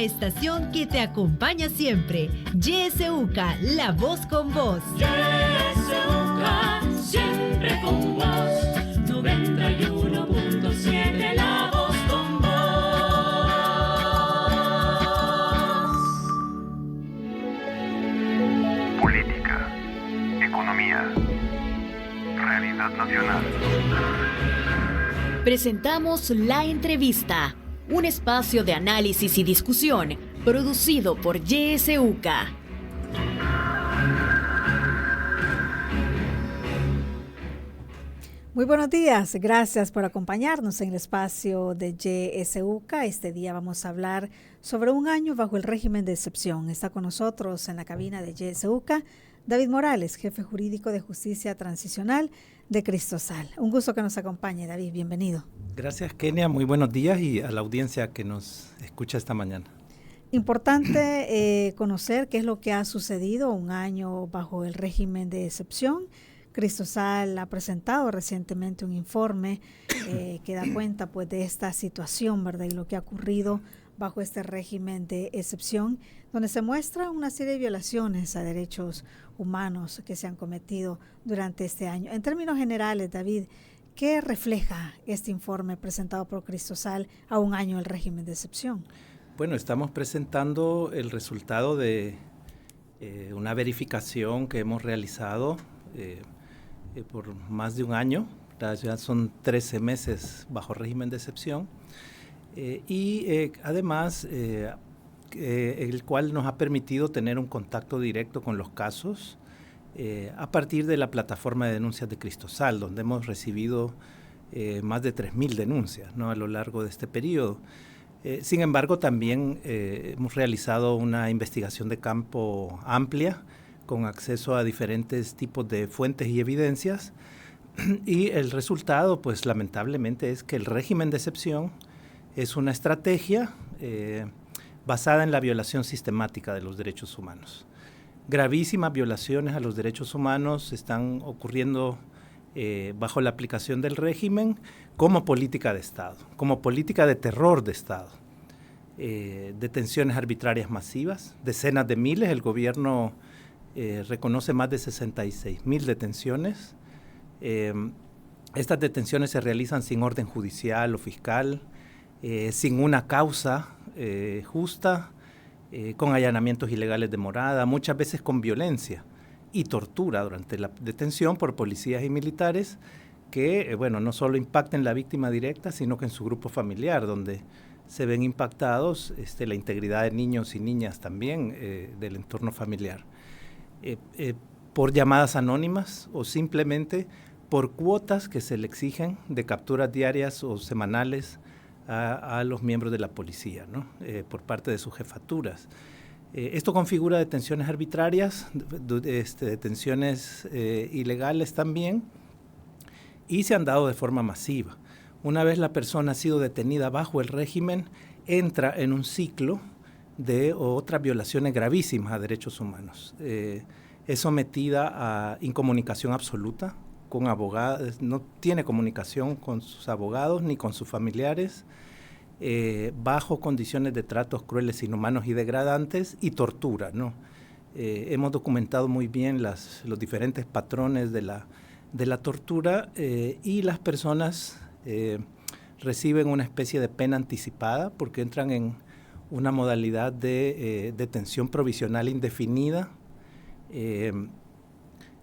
la estación que te acompaña siempre. YSUCA, la voz con vos. YSUCA, siempre con vos. 91.7, la voz con vos. Política, economía, realidad nacional. Presentamos La Entrevista, un espacio de análisis y discusión producido por YSUCA. Muy buenos días, gracias por acompañarnos en el espacio de YSUCA. Este día vamos a hablar sobre un año bajo el régimen de excepción. Está con nosotros en la cabina de YSUCA David Morales, jefe jurídico de Justicia Transicional de Cristosal. Un gusto que nos acompañe, David, bienvenido. Gracias, Kenia, muy buenos días y a la audiencia que nos escucha esta mañana. Importante conocer qué es lo que ha sucedido un año bajo el régimen de excepción. Cristosal ha presentado recientemente un informe que da cuenta pues de esta situación, ¿verdad? Y lo que ha ocurrido bajo este régimen de excepción, donde se muestra una serie de violaciones a derechos humanos que se han cometido durante este año. En términos generales, David, ¿qué refleja este informe presentado por Cristosal a un año del régimen de excepción? Bueno, estamos presentando el resultado de una verificación que hemos realizado por más de un año. Ya son 13 meses bajo régimen de excepción. Además, el cual nos ha permitido tener un contacto directo con los casos a partir de la plataforma de denuncias de Cristosal, donde hemos recibido más de 3.000 denuncias, ¿no?, a lo largo de este periodo. Sin embargo, también hemos realizado una investigación de campo amplia, con acceso a diferentes tipos de fuentes y evidencias, y el resultado, pues lamentablemente, es que el régimen de excepción es una estrategia basada en la violación sistemática de los derechos humanos. Gravísimas violaciones a los derechos humanos están ocurriendo bajo la aplicación del régimen como política de Estado, como política de terror de Estado. Detenciones arbitrarias masivas, decenas de miles, el gobierno reconoce más de 66.000 detenciones. Estas detenciones se realizan sin orden judicial o fiscal, sin una causa justa, con allanamientos ilegales de morada, muchas veces con violencia y tortura durante la detención por policías y militares que, no solo impactan la víctima directa, sino que en su grupo familiar, donde se ven impactados la integridad de niños y niñas también del entorno familiar. Por llamadas anónimas o simplemente por cuotas que se le exigen de capturas diarias o semanales a los miembros de la policía, ¿no? Por parte de sus jefaturas. Esto configura detenciones arbitrarias, detenciones ilegales también, y se han dado de forma masiva. Una vez la persona ha sido detenida bajo el régimen, entra en un ciclo de otras violaciones gravísimas a derechos humanos. Es sometida a incomunicación absoluta con abogados, no tiene comunicación con sus abogados ni con sus familiares, bajo condiciones de tratos crueles, inhumanos y degradantes, y tortura, ¿no? Hemos documentado muy bien los diferentes patrones de la tortura, y las personas reciben una especie de pena anticipada porque entran en una modalidad de detención provisional indefinida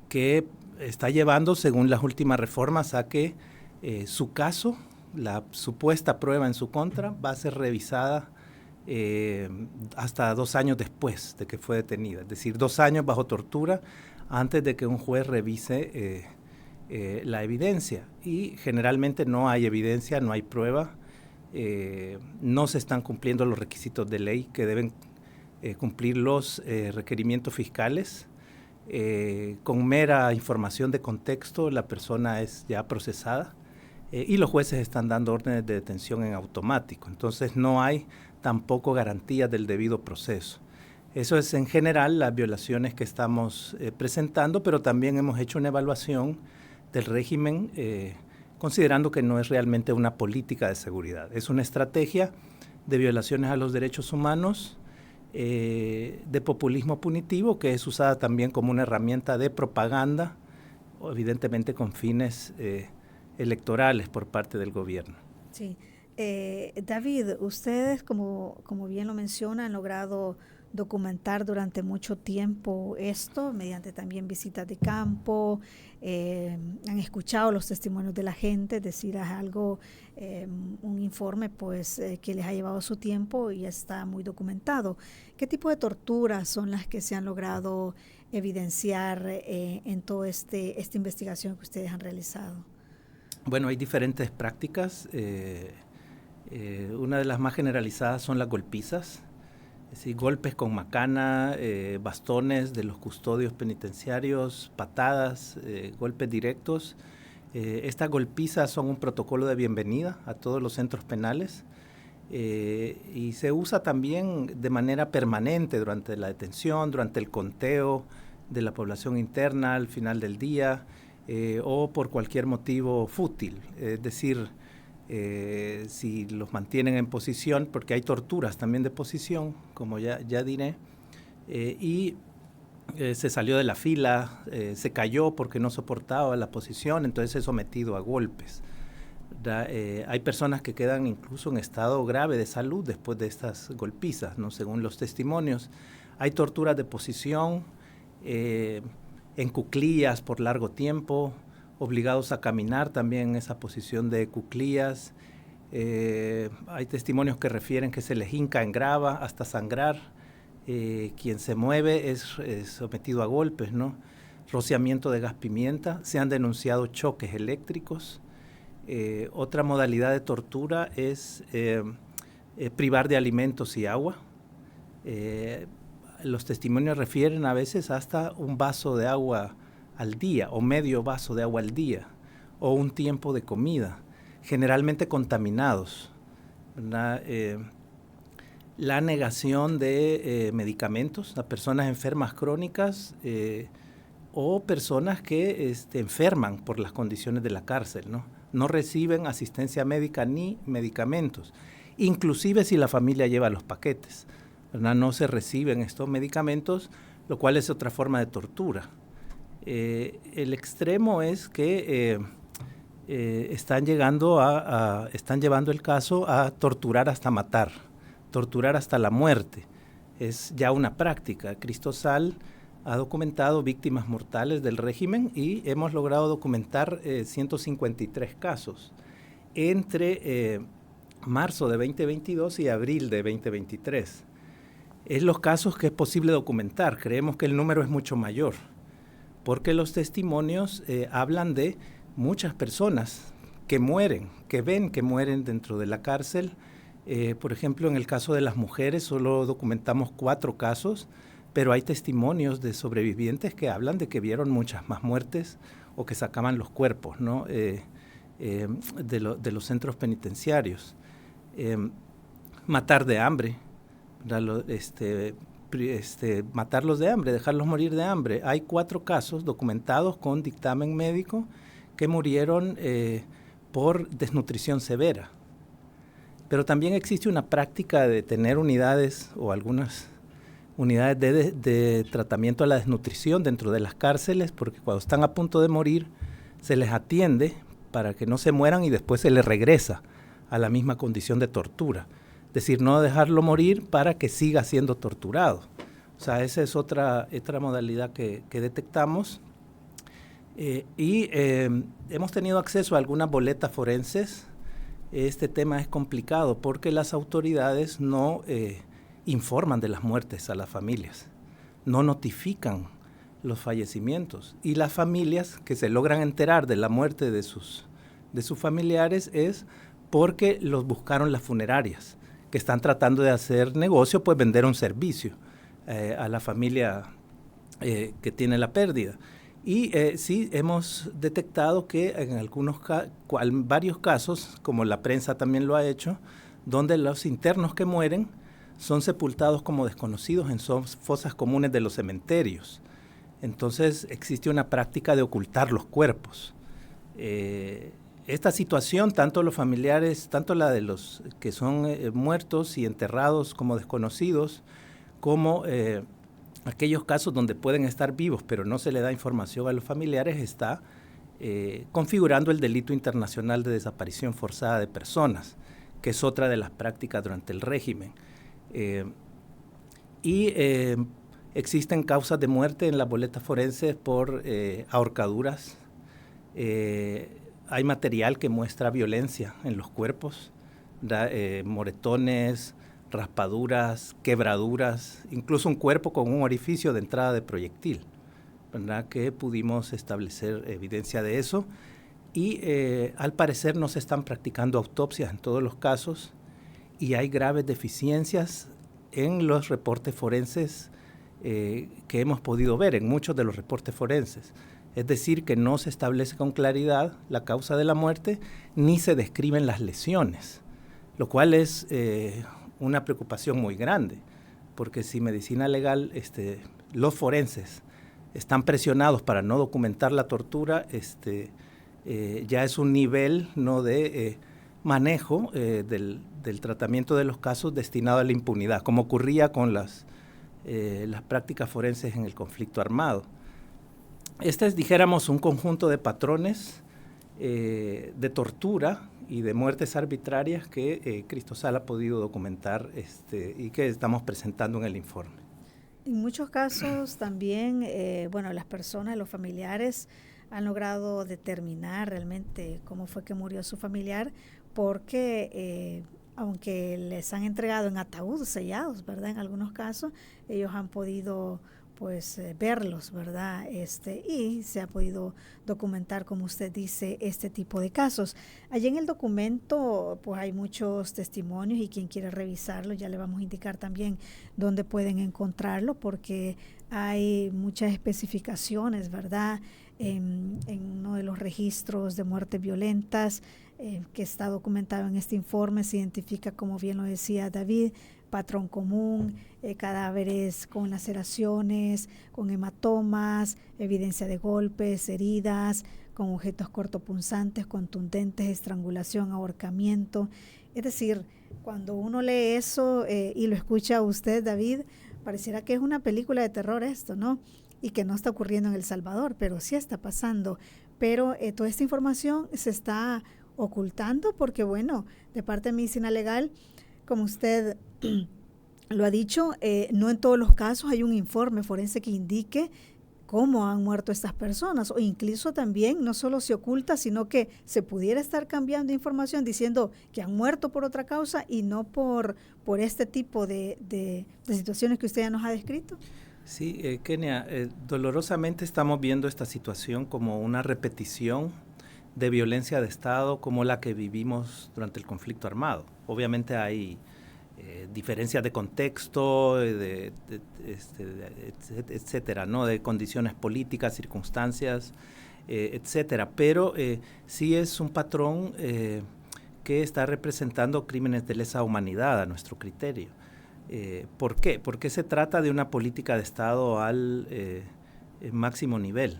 que está llevando, según las últimas reformas, a que su caso, la supuesta prueba en su contra, va a ser revisada hasta 2 años después de que fue detenida. Es decir, 2 años bajo tortura antes de que un juez revise la evidencia. Y generalmente no hay evidencia, no hay prueba, no se están cumpliendo los requisitos de ley que deben cumplir los requerimientos fiscales. Con mera información de contexto, la persona es ya procesada y los jueces están dando órdenes de detención en automático. Entonces no hay tampoco garantías del debido proceso. Eso es en general las violaciones que estamos presentando, pero también hemos hecho una evaluación del régimen considerando que no es realmente una política de seguridad, es una estrategia de violaciones a los derechos humanos, de populismo punitivo, que es usada también como una herramienta de propaganda, evidentemente con fines electorales por parte del gobierno. Sí. David, ustedes, como bien lo menciona, han logrado documentar durante mucho tiempo esto, mediante también visitas de campo, han escuchado los testimonios de la gente, es decir, es algo, un informe pues que les ha llevado su tiempo y está muy documentado. ¿Qué tipo de torturas son las que se han logrado evidenciar en toda esta investigación que ustedes han realizado? Bueno, hay diferentes prácticas. Una de las más generalizadas son las golpizas, es decir, golpes con macana, bastones de los custodios penitenciarios, patadas, golpes directos. Estas golpizas son un protocolo de bienvenida a todos los centros penales y se usa también de manera permanente durante la detención, durante el conteo de la población interna al final del día o por cualquier motivo fútil, es decir, si los mantienen en posición, porque hay torturas también de posición, como ya diré, se salió de la fila, se cayó porque no soportaba la posición, entonces es sometido a golpes. Hay personas que quedan incluso en estado grave de salud después de estas golpizas, ¿no? Según los testimonios. Hay torturas de posición, en cuclillas por largo tiempo, obligados a caminar también en esa posición de cuclillas. Hay testimonios que refieren que se les hinca en grava hasta sangrar. Quien se mueve es sometido a golpes, ¿no? Rociamiento de gas pimienta. Se han denunciado choques eléctricos. Otra modalidad de tortura es privar de alimentos y agua. Los testimonios refieren a veces hasta un vaso de agua al día o medio vaso de agua al día o un tiempo de comida, generalmente contaminados. La negación de medicamentos a personas enfermas crónicas o personas que enferman por las condiciones de la cárcel, ¿no? No reciben asistencia médica ni medicamentos, inclusive si la familia lleva los paquetes, ¿verdad? No se reciben estos medicamentos, lo cual es otra forma de tortura. El extremo es que están llevando el caso a torturar hasta matar, torturar hasta la muerte. Es ya una práctica. Cristosal ha documentado víctimas mortales del régimen y hemos logrado documentar 153 casos entre marzo de 2022 y abril de 2023. Es los casos que es posible documentar. Creemos que el número es mucho mayor, porque los testimonios hablan de muchas personas que mueren, que ven que mueren dentro de la cárcel. Por ejemplo, en el caso de las mujeres solo documentamos 4 casos, pero hay testimonios de sobrevivientes que hablan de que vieron muchas más muertes o que sacaban los cuerpos, ¿no? de los centros penitenciarios. Matar de hambre, matarlos de hambre, dejarlos morir de hambre. Hay 4 casos documentados con dictamen médico que murieron por desnutrición severa. Pero también existe una práctica de tener unidades o algunas unidades de tratamiento a la desnutrición dentro de las cárceles, porque cuando están a punto de morir se les atiende para que no se mueran y después se les regresa a la misma condición de tortura. Es decir, no dejarlo morir para que siga siendo torturado. O sea, esa es otra modalidad que detectamos. Hemos tenido acceso a algunas boletas forenses. Este tema es complicado porque las autoridades no informan de las muertes a las familias, no notifican los fallecimientos. Y las familias que se logran enterar de la muerte de sus familiares es porque los buscaron las funerarias, que están tratando de hacer negocio, pues vender un servicio a la familia que tiene la pérdida. Y sí hemos detectado que en varios casos, como la prensa también lo ha hecho, donde los internos que mueren son sepultados como desconocidos en fosas comunes de los cementerios. Entonces existe una práctica de ocultar los cuerpos. esta situación, tanto los familiares, tanto la de los que son muertos y enterrados como desconocidos, como aquellos casos donde pueden estar vivos pero no se le da información a los familiares, está configurando el delito internacional de desaparición forzada de personas, que es otra de las prácticas durante el régimen. Existen causas de muerte en las boletas forenses por ahorcaduras. Hay material que muestra violencia en los cuerpos, moretones, raspaduras, quebraduras, incluso un cuerpo con un orificio de entrada de proyectil, ¿verdad? Que pudimos establecer evidencia de eso. Y al parecer no se están practicando autopsias en todos los casos y hay graves deficiencias en los reportes forenses que hemos podido ver, en muchos de los reportes forenses. Es decir, que no se establece con claridad la causa de la muerte ni se describen las lesiones, lo cual es una preocupación muy grande, porque si medicina legal, los forenses están presionados para no documentar la tortura, ya es un nivel no de manejo del tratamiento de los casos destinado a la impunidad, como ocurría con las prácticas forenses en el conflicto armado. Este es, dijéramos, un conjunto de patrones de tortura y de muertes arbitrarias que Cristosal ha podido documentar y que estamos presentando en el informe. En muchos casos también, las personas, los familiares, han logrado determinar realmente cómo fue que murió su familiar, porque aunque les han entregado en ataúd sellados, ¿verdad? En algunos casos, ellos han podido verlos, ¿verdad? Y se ha podido documentar, como usted dice, este tipo de casos. Allí en el documento, pues hay muchos testimonios y quien quiere revisarlo, ya le vamos a indicar también dónde pueden encontrarlo, porque hay muchas especificaciones, ¿verdad? En uno de los registros de muertes violentas que está documentado en este informe, se identifica, como bien lo decía David, patrón común, cadáveres con laceraciones, con hematomas, evidencia de golpes, heridas, con objetos cortopunzantes, contundentes, estrangulación, ahorcamiento. Es decir, cuando uno lee eso y lo escucha a usted, David, pareciera que es una película de terror esto, ¿no? Y que no está ocurriendo en El Salvador, pero sí está pasando. Pero toda esta información se está ocultando porque, de parte de medicina legal, como usted lo ha dicho, no en todos los casos hay un informe forense que indique cómo han muerto estas personas, o incluso también no solo se oculta, sino que se pudiera estar cambiando información diciendo que han muerto por otra causa y no por este tipo de situaciones que usted ya nos ha descrito. Sí, Kenia, dolorosamente estamos viendo esta situación como una repetición de violencia de Estado como la que vivimos durante el conflicto armado. Obviamente hay diferencias de contexto, etcétera, ¿no? De condiciones políticas, circunstancias, etcétera. Pero sí es un patrón que está representando crímenes de lesa humanidad a nuestro criterio. ¿Por qué? Porque se trata de una política de Estado al máximo nivel,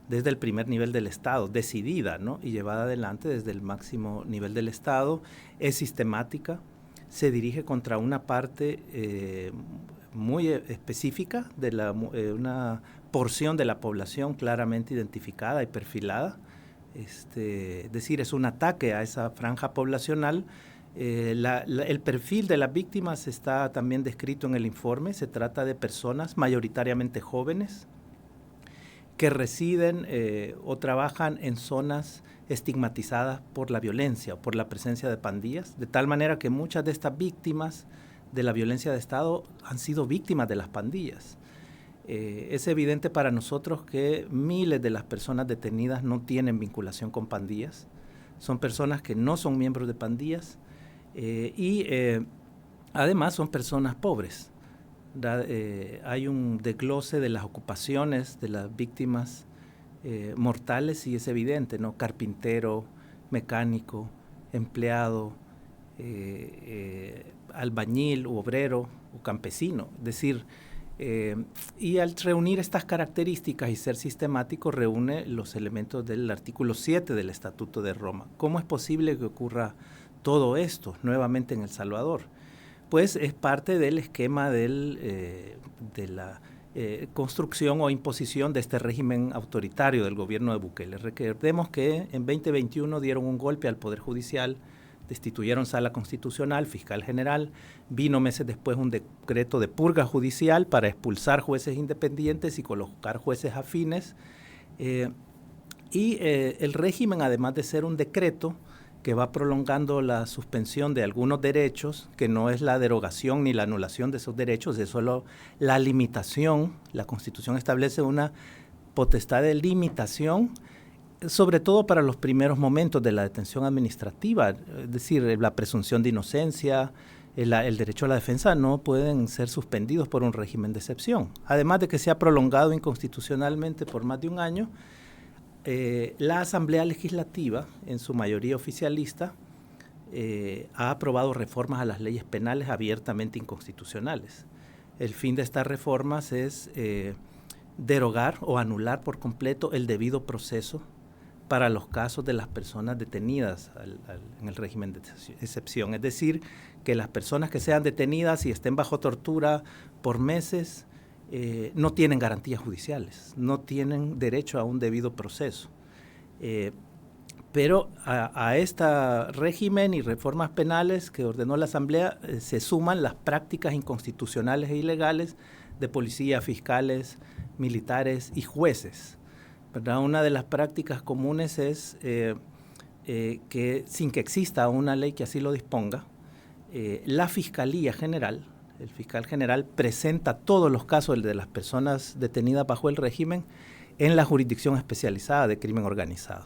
desde el primer nivel del Estado, decidida, ¿no? Y llevada adelante desde el máximo nivel del Estado, es sistemática, se dirige contra una parte muy específica de una porción de la población claramente identificada y perfilada. Es decir, es un ataque a esa franja poblacional. El perfil de las víctimas está también descrito en el informe. Se trata de personas mayoritariamente jóvenes que residen o trabajan en zonas estigmatizadas por la violencia o por la presencia de pandillas, de tal manera que muchas de estas víctimas de la violencia de Estado han sido víctimas de las pandillas. Es evidente para nosotros que miles de las personas detenidas no tienen vinculación con pandillas, son personas que no son miembros de pandillas y además son personas pobres. Hay un desglose de las ocupaciones de las víctimas mortales y es evidente, ¿no? Carpintero, mecánico, empleado, albañil, obrero o campesino. Es decir, Y al reunir estas características y ser sistemático, reúne los elementos del artículo 7 del Estatuto de Roma. ¿Cómo es posible que ocurra todo esto nuevamente en El Salvador? Pues es parte del esquema de la construcción o imposición de este régimen autoritario del gobierno de Bukele. Recordemos que en 2021 dieron un golpe al Poder Judicial, destituyeron sala constitucional, fiscal general, vino meses después un decreto de purga judicial para expulsar jueces independientes y colocar jueces afines. El régimen, además de ser un decreto que va prolongando la suspensión de algunos derechos, que no es la derogación ni la anulación de esos derechos, es solo la limitación. La Constitución establece una potestad de limitación, sobre todo para los primeros momentos de la detención administrativa, es decir, la presunción de inocencia, el derecho a la defensa no pueden ser suspendidos por un régimen de excepción. Además de que se ha prolongado inconstitucionalmente por más de un año, la Asamblea Legislativa, en su mayoría oficialista, ha aprobado reformas a las leyes penales abiertamente inconstitucionales. El fin de estas reformas es derogar o anular por completo el debido proceso para los casos de las personas detenidas en el régimen de excepción. Es decir, que las personas que sean detenidas y estén bajo tortura por meses no tienen garantías judiciales, no tienen derecho a un debido proceso. Pero a este régimen y reformas penales que ordenó la Asamblea se suman las prácticas inconstitucionales e ilegales de policía, fiscales, militares y jueces, ¿verdad? Una de las prácticas comunes es que sin que exista una ley que así lo disponga, la Fiscalía General, el fiscal general presenta todos los casos de las personas detenidas bajo el régimen en la jurisdicción especializada de crimen organizado.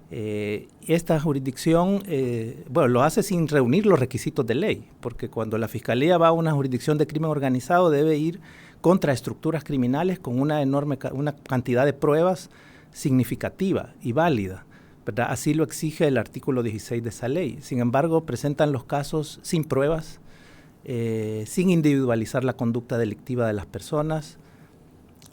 Esta jurisdicción, lo hace sin reunir los requisitos de ley, porque cuando la Fiscalía va a una jurisdicción de crimen organizado debe ir contra estructuras criminales con una cantidad de pruebas significativa y válida, ¿verdad? Así lo exige el artículo 16 de esa ley. Sin embargo, presentan los casos sin pruebas, sin individualizar la conducta delictiva de las personas.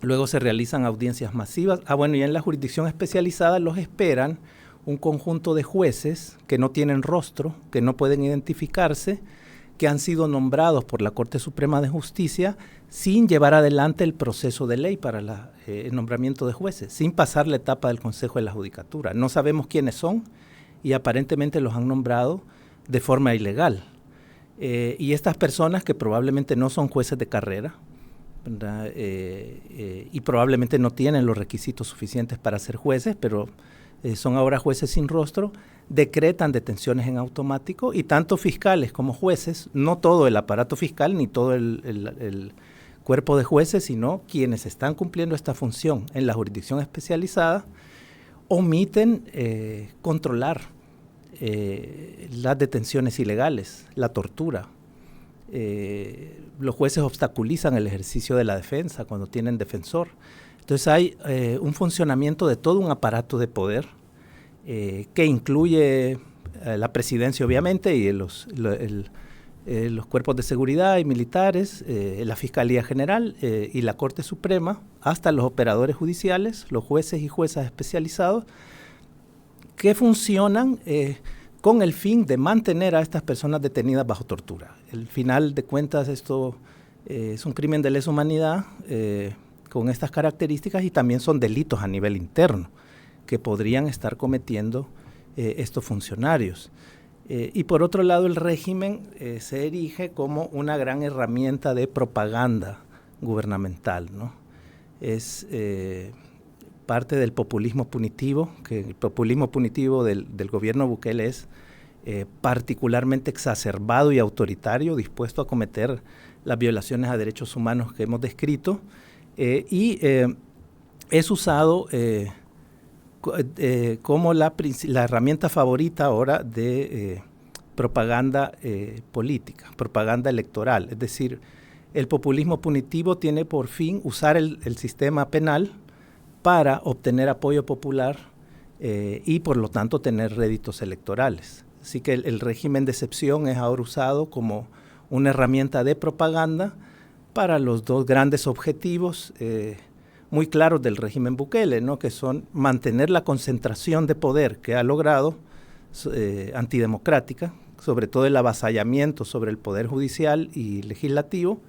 Luego se realizan audiencias masivas. Y en la jurisdicción especializada los esperan un conjunto de jueces que no tienen rostro, que no pueden identificarse, que han sido nombrados por la Corte Suprema de Justicia sin llevar adelante el proceso de ley para el nombramiento de jueces, sin pasar la etapa del Consejo de la Judicatura. No sabemos quiénes son y aparentemente los han nombrado de forma ilegal. Y estas personas que probablemente no son jueces de carrera, ¿verdad? Y probablemente no tienen los requisitos suficientes para ser jueces, pero son ahora jueces sin rostro, decretan detenciones en automático y tanto fiscales como jueces, no todo el aparato fiscal ni todo el cuerpo de jueces, sino quienes están cumpliendo esta función en la jurisdicción especializada, omiten controlar las detenciones ilegales, la tortura. Los jueces obstaculizan el ejercicio de la defensa cuando tienen defensor. Entonces hay un funcionamiento de todo un aparato de poder que incluye la presidencia obviamente y los cuerpos de seguridad y militares, la Fiscalía General y la Corte Suprema, hasta los operadores judiciales, los jueces y juezas especializados, que funcionan con el fin de mantener a estas personas detenidas bajo tortura. Al final de cuentas esto es un crimen de lesa humanidad con estas características y también son delitos a nivel interno que podrían estar cometiendo estos funcionarios. Y por otro lado el régimen se erige como una gran herramienta de propaganda gubernamental, ¿no? Es parte del populismo punitivo, que el populismo punitivo del gobierno Bukele es particularmente exacerbado y autoritario, dispuesto a cometer las violaciones a derechos humanos que hemos descrito, y es usado como la herramienta favorita ahora de propaganda política, propaganda electoral. Es decir, el populismo punitivo tiene por fin usar el sistema penal para obtener apoyo popular y por lo tanto tener réditos electorales. Así que el régimen de excepción es ahora usado como una herramienta de propaganda para los dos grandes objetivos muy claros del régimen Bukele, ¿no? Que son mantener la concentración de poder que ha logrado antidemocrática, sobre todo el avasallamiento sobre el poder judicial y legislativo,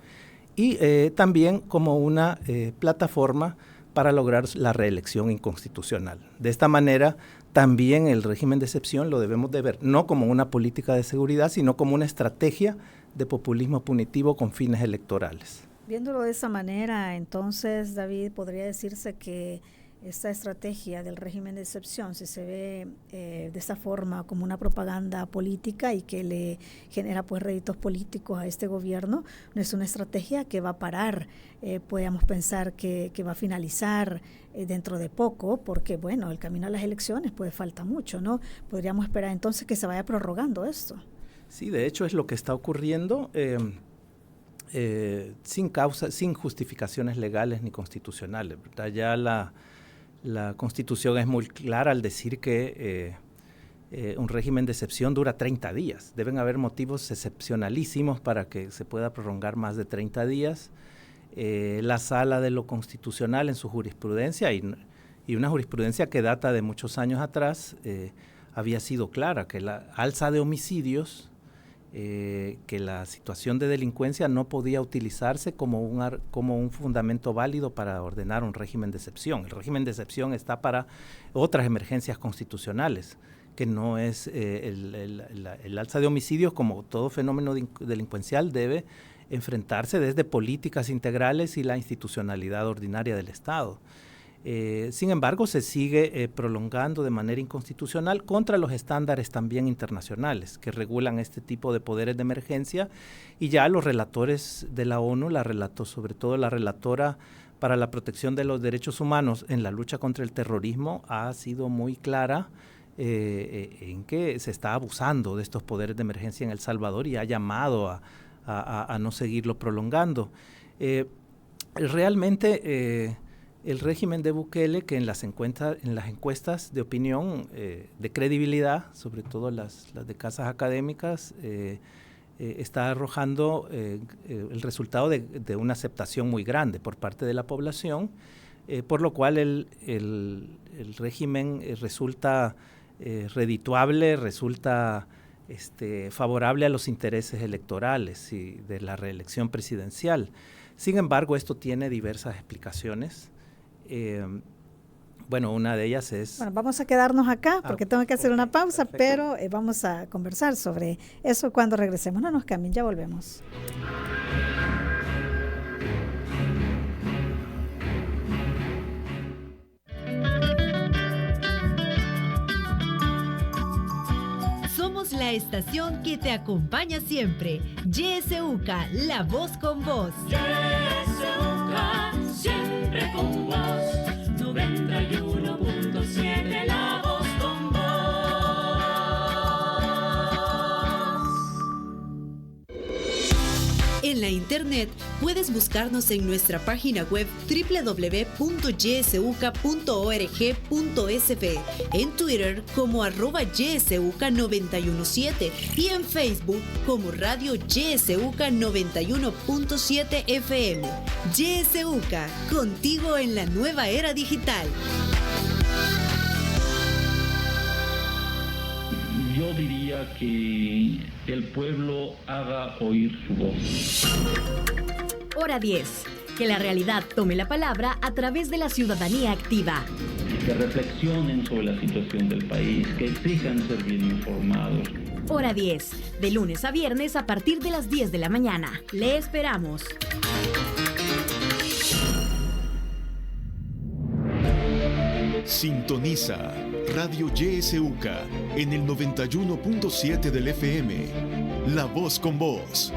y también como una plataforma para lograr la reelección inconstitucional. De esta manera, también el régimen de excepción lo debemos de ver no como una política de seguridad, sino como una estrategia de populismo punitivo con fines electorales. Viéndolo de esa manera, entonces, David, podría decirse que esta estrategia del régimen de excepción, si se ve de esta forma como una propaganda política y que le genera pues réditos políticos a este gobierno, no es una estrategia que va a parar, podríamos pensar que va a finalizar dentro de poco, porque bueno, el camino a las elecciones pues falta mucho, ¿no? Podríamos esperar entonces que se vaya prorrogando esto. Sí, de hecho es lo que está ocurriendo. Sin justificaciones legales ni constitucionales, ¿verdad? Ya la Constitución es muy clara al decir que un régimen de excepción dura 30 días. Deben haber motivos excepcionalísimos para que se pueda prolongar más de 30 días. La Sala de lo Constitucional en su jurisprudencia, y una jurisprudencia que data de muchos años atrás, había sido clara, que la alza de homicidios, que la situación de delincuencia no podía utilizarse como un fundamento válido para ordenar un régimen de excepción. El régimen de excepción está para otras emergencias constitucionales, que no es el alza de homicidios, como todo fenómeno delincuencial, debe enfrentarse desde políticas integrales y la institucionalidad ordinaria del Estado. Sin embargo, se sigue prolongando de manera inconstitucional contra los estándares también internacionales que regulan este tipo de poderes de emergencia, y ya los relatores de la ONU, sobre todo la relatora para la protección de los derechos humanos en la lucha contra el terrorismo, ha sido muy clara en que se está abusando de estos poderes de emergencia en El Salvador, y ha llamado a no seguirlo prolongando. Realmente el régimen de Bukele, que en las encuestas de opinión de credibilidad, sobre todo las de casas académicas, está arrojando el resultado de una aceptación muy grande por parte de la población, por lo cual el régimen resulta redituable, resulta favorable a los intereses electorales y de la reelección presidencial. Sin embargo, esto tiene diversas explicaciones. Bueno, una de ellas es... Bueno, vamos a quedarnos acá porque tengo que hacer una pausa, perfecto. Pero vamos a conversar sobre eso cuando regresemos. No nos cambien, ya volvemos. Somos la estación que te acompaña siempre. YSUCA, la voz con vos. YSUCA, siempre con vos. 91.7, la voz con vos. En la internet puedes buscarnos en nuestra página web www.ysuca.org.sb, en Twitter como @ysuca917 y en Facebook como Radio YSUCA 91.7 FM. YSUCA, contigo en la nueva era digital. Yo diría que el pueblo haga oír su voz. Hora 10. Que la realidad tome la palabra a través de la ciudadanía activa. Que reflexionen sobre la situación del país, que exijan ser bien informados. Hora 10. De lunes a viernes a partir de las 10 de la mañana. Le esperamos. Sintoniza Radio YSUCA en el 91.7 del FM. La voz con vos.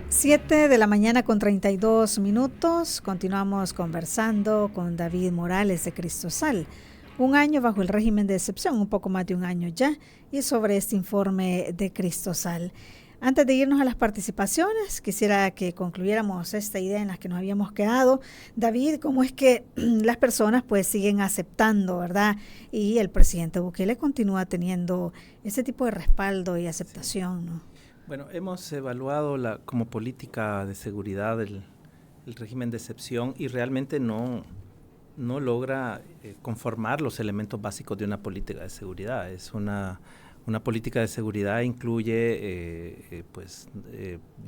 Siete de la mañana con 32 minutos. Continuamos conversando con David Morales de Cristosal. Un año bajo el régimen de excepción, un poco más de un año ya, y sobre este informe de Cristosal. Antes de irnos a las participaciones, quisiera que concluyéramos esta idea en la que nos habíamos quedado. David, ¿cómo es que las personas pues siguen aceptando, verdad? Y el presidente Bukele continúa teniendo ese tipo de respaldo y aceptación, ¿no? Bueno, hemos evaluado como política de seguridad el régimen de excepción y realmente no logra conformar los elementos básicos de una política de seguridad. Es una política de seguridad incluye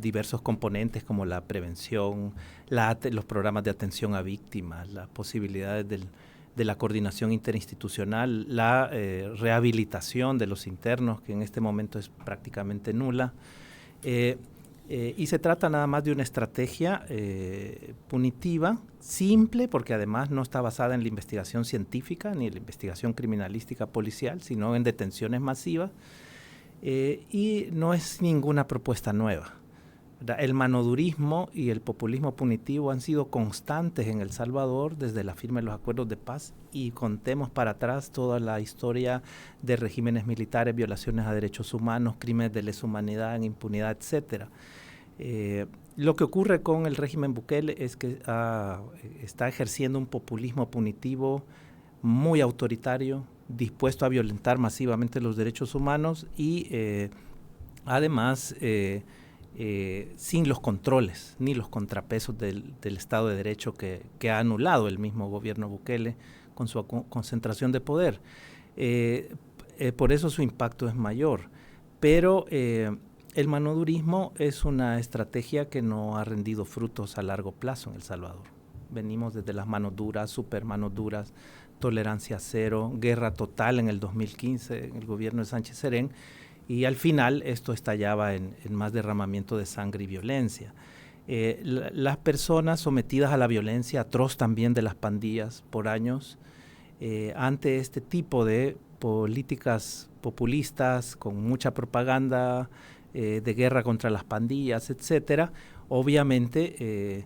diversos componentes como la prevención, los programas de atención a víctimas, las posibilidades de la coordinación interinstitucional, la rehabilitación de los internos, que en este momento es prácticamente nula. Y se trata nada más de una estrategia punitiva, simple, porque además no está basada en la investigación científica ni en la investigación criminalística policial, sino en detenciones masivas, y no es ninguna propuesta nueva, ¿verdad? El manodurismo y el populismo punitivo han sido constantes en El Salvador desde la firma de los acuerdos de paz, y contemos para atrás toda la historia de regímenes militares, violaciones a derechos humanos, crímenes de lesa humanidad, impunidad, etcétera. Lo que ocurre con el régimen Bukele es que está ejerciendo un populismo punitivo muy autoritario, dispuesto a violentar masivamente los derechos humanos y además sin los controles ni los contrapesos del Estado de Derecho que ha anulado el mismo gobierno Bukele con su concentración de poder. Por eso su impacto es mayor, pero el manodurismo es una estrategia que no ha rendido frutos a largo plazo en El Salvador. Venimos desde las manos duras, super manos duras, tolerancia cero, guerra total en el 2015 en el gobierno de Sánchez Serén, y al final esto estallaba en más derramamiento de sangre y violencia. Las personas sometidas a la violencia atroz también de las pandillas por años, ante este tipo de políticas populistas con mucha propaganda, de guerra contra las pandillas, etcétera, obviamente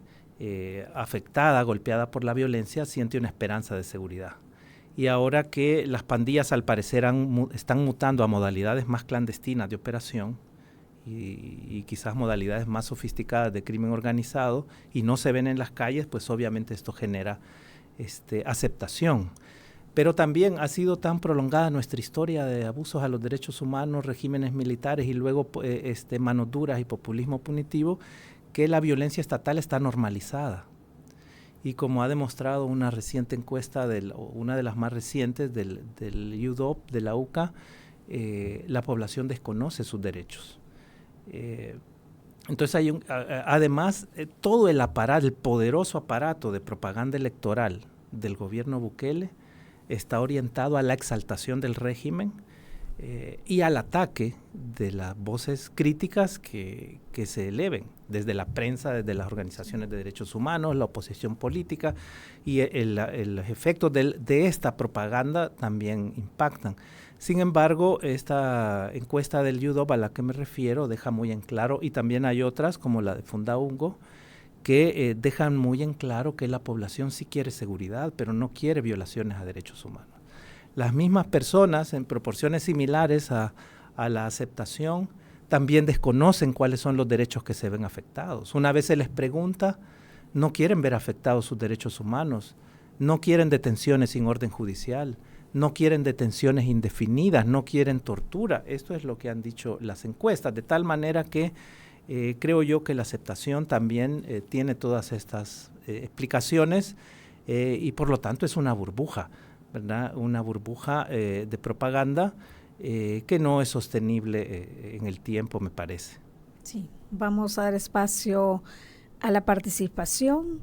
afectada, golpeada por la violencia, siente una esperanza de seguridad. Y ahora que las pandillas al parecer están mutando a modalidades más clandestinas de operación y quizás modalidades más sofisticadas de crimen organizado y no se ven en las calles, pues obviamente esto genera aceptación. Pero también ha sido tan prolongada nuestra historia de abusos a los derechos humanos, regímenes militares y luego manos duras y populismo punitivo, que la violencia estatal está normalizada. Y como ha demostrado una reciente encuesta, una de las más recientes del UDOP, de la UCA, la población desconoce sus derechos. Entonces además todo el poderoso aparato de propaganda electoral del gobierno Bukele está orientado a la exaltación del régimen y al ataque de las voces críticas que se eleven desde la prensa, desde las organizaciones de derechos humanos, la oposición política, y los efectos de esta propaganda también impactan. Sin embargo, esta encuesta del UDOP a la que me refiero deja muy en claro, y también hay otras como la de Fundaungo, que dejan muy en claro que la población sí quiere seguridad, pero no quiere violaciones a derechos humanos. Las mismas personas, en proporciones similares a la aceptación, también desconocen cuáles son los derechos que se ven afectados. Una vez se les pregunta, no quieren ver afectados sus derechos humanos, no quieren detenciones sin orden judicial, no quieren detenciones indefinidas, no quieren tortura. Esto es lo que han dicho las encuestas, de tal manera que creo yo que la aceptación también tiene todas estas explicaciones y por lo tanto es una burbuja, ¿verdad? Una burbuja de propaganda que no es sostenible en el tiempo, me parece. Sí, vamos a dar espacio a la participación.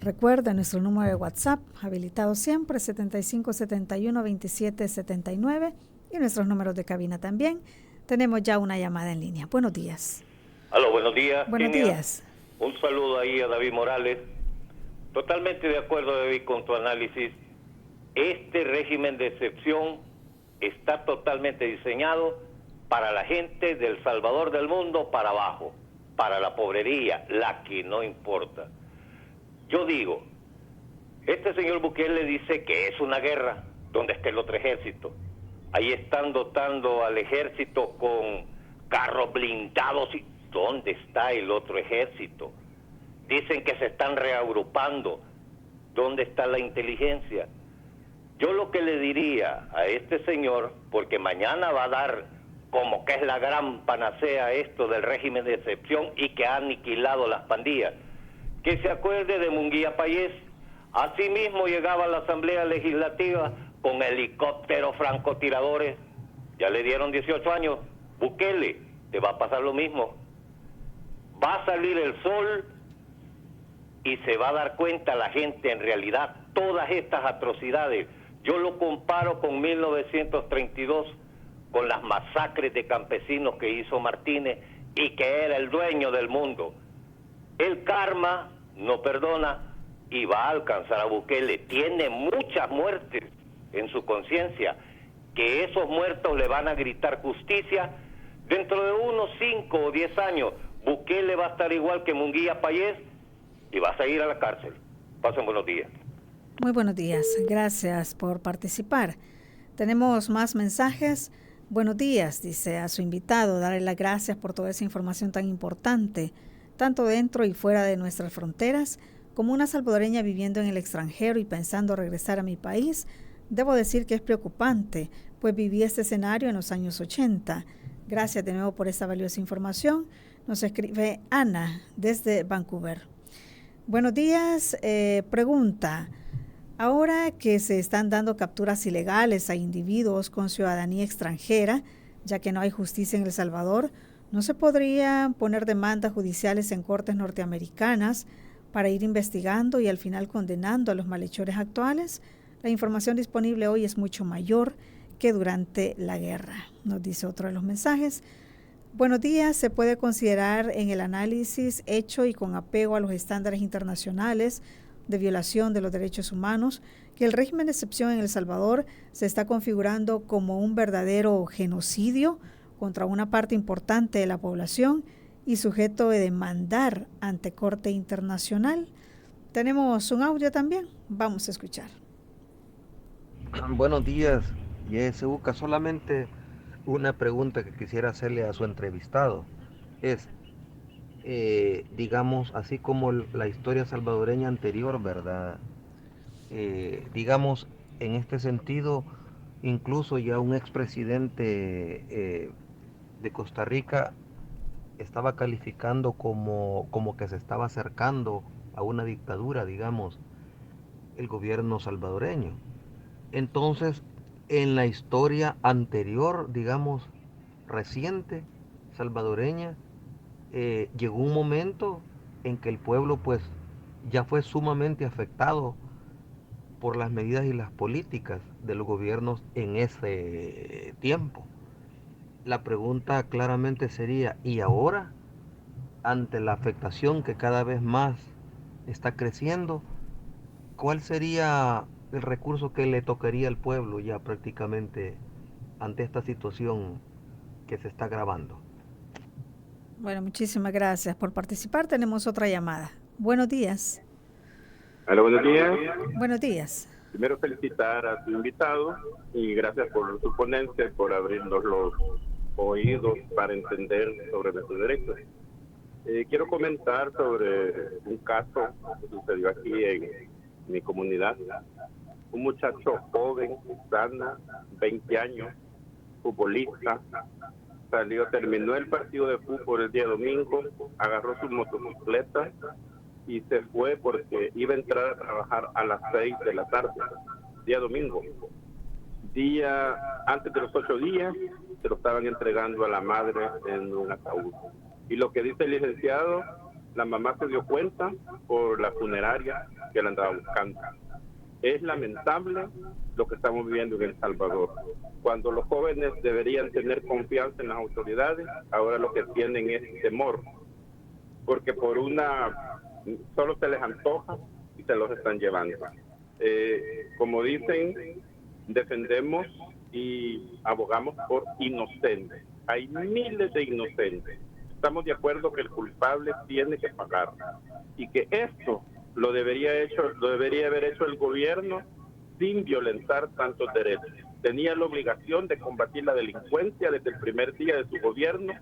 Recuerda nuestro número de WhatsApp, habilitado siempre, 7571-2779, y nuestros números de cabina también. Tenemos ya una llamada en línea. Buenos días. Aló, buenos días. Buenos días. Un saludo ahí a David Morales. Totalmente de acuerdo, David, con tu análisis. Este régimen de excepción está totalmente diseñado para la gente del Salvador del mundo para abajo, para la pobrería, la que no importa. Yo digo, este señor Bukele dice que es una guerra donde está el otro ejército. Ahí están dotando al ejército con carros blindados. ¿Dónde está el otro ejército? Dicen que se están reagrupando. ¿Dónde está la inteligencia? Yo lo que le diría a este señor, porque mañana va a dar como que es la gran panacea esto del régimen de excepción y que ha aniquilado las pandillas, que se acuerde de Munguía Payés. Así mismo llegaba a la Asamblea Legislativa con helicópteros francotiradores. Ya le dieron 18 años. Bukele, te va a pasar lo mismo. Va a salir el sol y se va a dar cuenta la gente en realidad todas estas atrocidades. Yo lo comparo con 1932, con las masacres de campesinos que hizo Martínez y que era el dueño del mundo. El karma no perdona y va a alcanzar a Bukele. Tiene muchas muertes en su conciencia, que esos muertos le van a gritar justicia. Dentro de unos 5 o 10 años, Bukele va a estar igual que Munguía Payés y va a seguir a la cárcel. Pasen buenos días. Muy buenos días, gracias por participar. Tenemos más mensajes. Buenos días, dice a su invitado, darle las gracias por toda esa información tan importante, tanto dentro y fuera de nuestras fronteras. Como una salvadoreña viviendo en el extranjero y pensando regresar a mi país, debo decir que es preocupante, pues viví este escenario en los años 80. Gracias de nuevo por esta valiosa información. Nos escribe Ana desde Vancouver. Buenos días, pregunta. Ahora que se están dando capturas ilegales a individuos con ciudadanía extranjera, ya que no hay justicia en El Salvador, ¿no se podrían poner demandas judiciales en cortes norteamericanas para ir investigando y al final condenando a los malhechores actuales? La información disponible hoy es mucho mayor que durante la guerra, nos dice otro de los mensajes. Buenos días, se puede considerar en el análisis hecho y con apego a los estándares internacionales de violación de los derechos humanos, que el régimen de excepción en El Salvador se está configurando como un verdadero genocidio contra una parte importante de la población y sujeto de demandar ante Corte Internacional. Tenemos un audio también, vamos a escuchar. Buenos días, YSUCA. Solamente una pregunta que quisiera hacerle a su entrevistado es, digamos, así como la historia salvadoreña anterior, ¿verdad? Digamos, en este sentido, incluso ya un expresidente de Costa Rica estaba calificando como que se estaba acercando a una dictadura, digamos, el gobierno salvadoreño. Entonces, en la historia anterior, digamos, reciente, salvadoreña, llegó un momento en que el pueblo pues ya fue sumamente afectado por las medidas y las políticas de los gobiernos en ese tiempo. La pregunta claramente sería, ¿y ahora, ante la afectación que cada vez más está creciendo, cuál sería el recurso que le tocaría al pueblo ya prácticamente ante esta situación que se está agravando? Bueno, muchísimas gracias por participar. Tenemos otra llamada. Buenos días. Hola, buenos días. Buenos días. Primero felicitar a su invitado y gracias por su ponencia, por abrirnos los oídos para entender sobre nuestros derechos. Quiero comentar sobre un caso que sucedió aquí en mi comunidad. Un muchacho joven, sana, 20 años, futbolista, terminó el partido de fútbol el día domingo, agarró su motocicleta y se fue porque iba a entrar a trabajar a las 6 de la tarde, día domingo. Día antes de los 8 días, se lo estaban entregando a la madre en un ataúd. Y lo que dice el licenciado, la mamá se dio cuenta por la funeraria que la andaba buscando. Es lamentable lo que estamos viviendo en El Salvador. Cuando los jóvenes deberían tener confianza en las autoridades, ahora lo que tienen es temor, porque solo se les antoja y se los están llevando. Como dicen, defendemos y abogamos por inocentes. Hay miles de inocentes. Estamos de acuerdo que el culpable tiene que pagar y que esto lo debería haber hecho el gobierno sin violentar tantos derechos. Tenía la obligación de combatir la delincuencia desde el primer día de su gobierno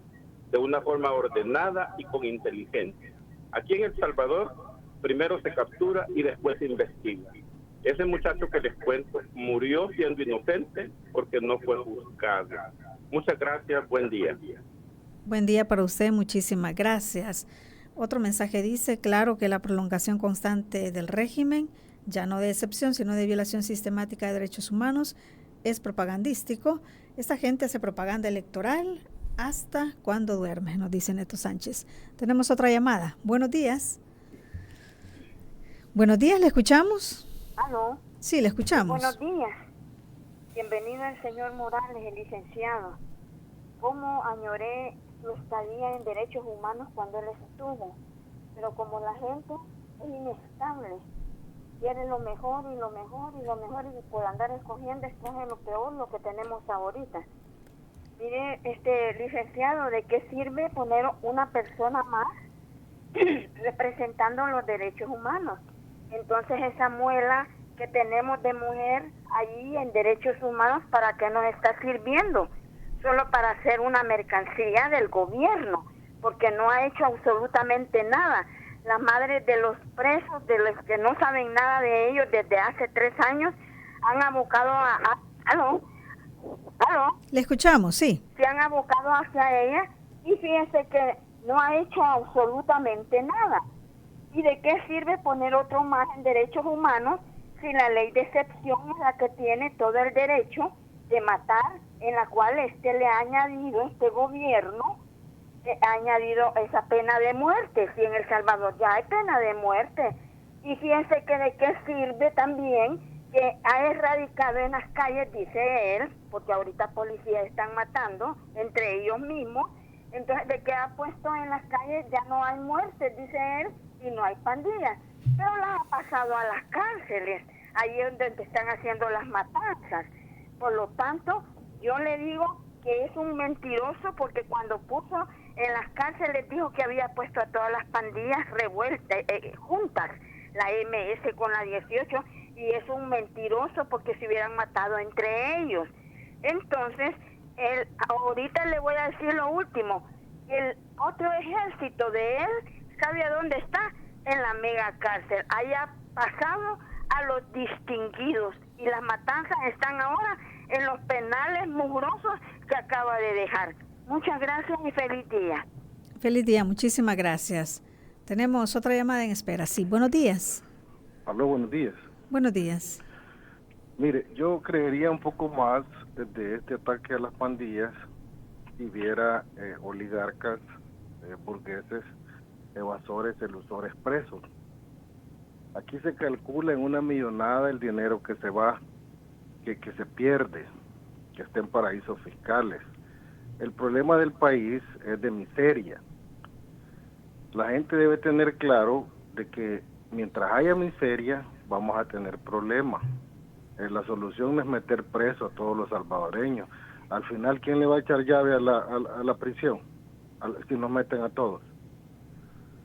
de una forma ordenada y con inteligencia. Aquí en El Salvador, primero se captura y después se investiga. Ese muchacho que les cuento murió siendo inocente porque no fue juzgado. Muchas gracias, buen día. Buen día para usted, muchísimas gracias. Otro mensaje dice, claro que la prolongación constante del régimen, ya no de excepción, sino de violación sistemática de derechos humanos, es propagandístico. Esta gente hace propaganda electoral hasta cuando duerme, nos dice Neto Sánchez. Tenemos otra llamada. Buenos días. Buenos días, ¿le escuchamos? ¿Aló? Sí, le escuchamos. Buenos días. Bienvenido el señor Morales, el licenciado. ¿Cómo añoré su estadía en derechos humanos cuando él estuvo? Pero como la gente es inestable, quiere lo mejor y lo mejor y lo mejor, y por andar escogiendo escoge lo peor, lo que tenemos ahorita. Mire, licenciado, ¿de qué sirve poner una persona más representando los derechos humanos? Entonces esa muela que tenemos de mujer allí en derechos humanos, ¿para qué nos está sirviendo? Solo para hacer una mercancía del gobierno, porque no ha hecho absolutamente nada. Las madres de los presos, de los que no saben nada de ellos desde hace 3 años, han abocado ¿Aló? Le escuchamos, sí. Se han abocado hacia ella y fíjense que no ha hecho absolutamente nada. ¿Y de qué sirve poner otro más en derechos humanos si la ley de excepción es la que tiene todo el derecho de matar, en la cual le ha añadido este gobierno, ha añadido esa pena de muerte? Si en El Salvador ya hay pena de muerte. Y fíjense que de qué sirve también que ha erradicado en las calles, dice él, porque ahorita policías están matando entre ellos mismos. Entonces, de qué ha puesto en las calles ya no hay muertes, dice él, y no hay pandillas, pero las ha pasado a las cárceles, ahí es donde están haciendo las matanzas. Por lo tanto, yo le digo que es un mentiroso, porque cuando puso en las cárceles dijo que había puesto a todas las pandillas revueltas, juntas, la MS con la 18, y es un mentiroso porque se hubieran matado entre ellos. Entonces, ahorita le voy a decir lo último, el otro ejército de él, ¿sabe a dónde está? En la mega cárcel. Haya pasado a los distinguidos, y las matanzas están ahora en los penales mugrosos que acaba de dejar. Muchas gracias y feliz día. Feliz día, muchísimas gracias. Tenemos otra llamada en espera. Sí, buenos días. Aló, buenos días. Buenos días. Mire, yo creería un poco más de este ataque a las pandillas si viera oligarcas, burgueses, evasores, elusores presos. Aquí se calcula en una millonada el dinero que se va, que se pierde, que está en paraísos fiscales. El problema del país es de miseria. La gente debe tener claro de que mientras haya miseria vamos a tener problemas. La solución no es meter preso a todos los salvadoreños. Al final, ¿quién le va a echar llave a la prisión? Si nos meten a todos.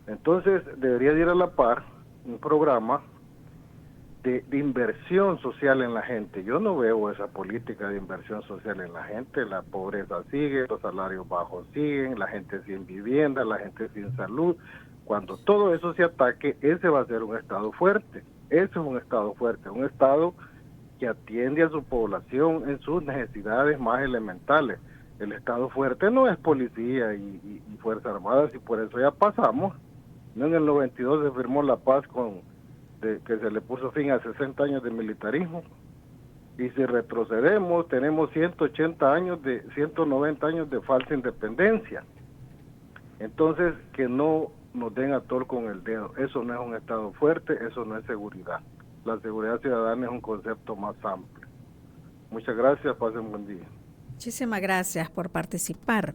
Entonces, debería de ir a la par un programa de inversión social en la gente. Yo no veo esa política de inversión social en la gente. La pobreza sigue, los salarios bajos siguen, la gente sin vivienda, la gente sin salud. Cuando todo eso se ataque, ese va a ser un Estado fuerte. Ese es un Estado fuerte, un Estado que atiende a su población en sus necesidades más elementales. El Estado fuerte no es policía y Fuerzas Armadas, y por eso ya pasamos. No, en el 92 se firmó la paz que se le puso fin a 60 años de militarismo. Y si retrocedemos, tenemos 190 años de falsa independencia. Entonces, que no nos den a tol con el dedo. Eso no es un Estado fuerte, eso no es seguridad. La seguridad ciudadana es un concepto más amplio. Muchas gracias, pasen buen día. Muchísimas gracias por participar.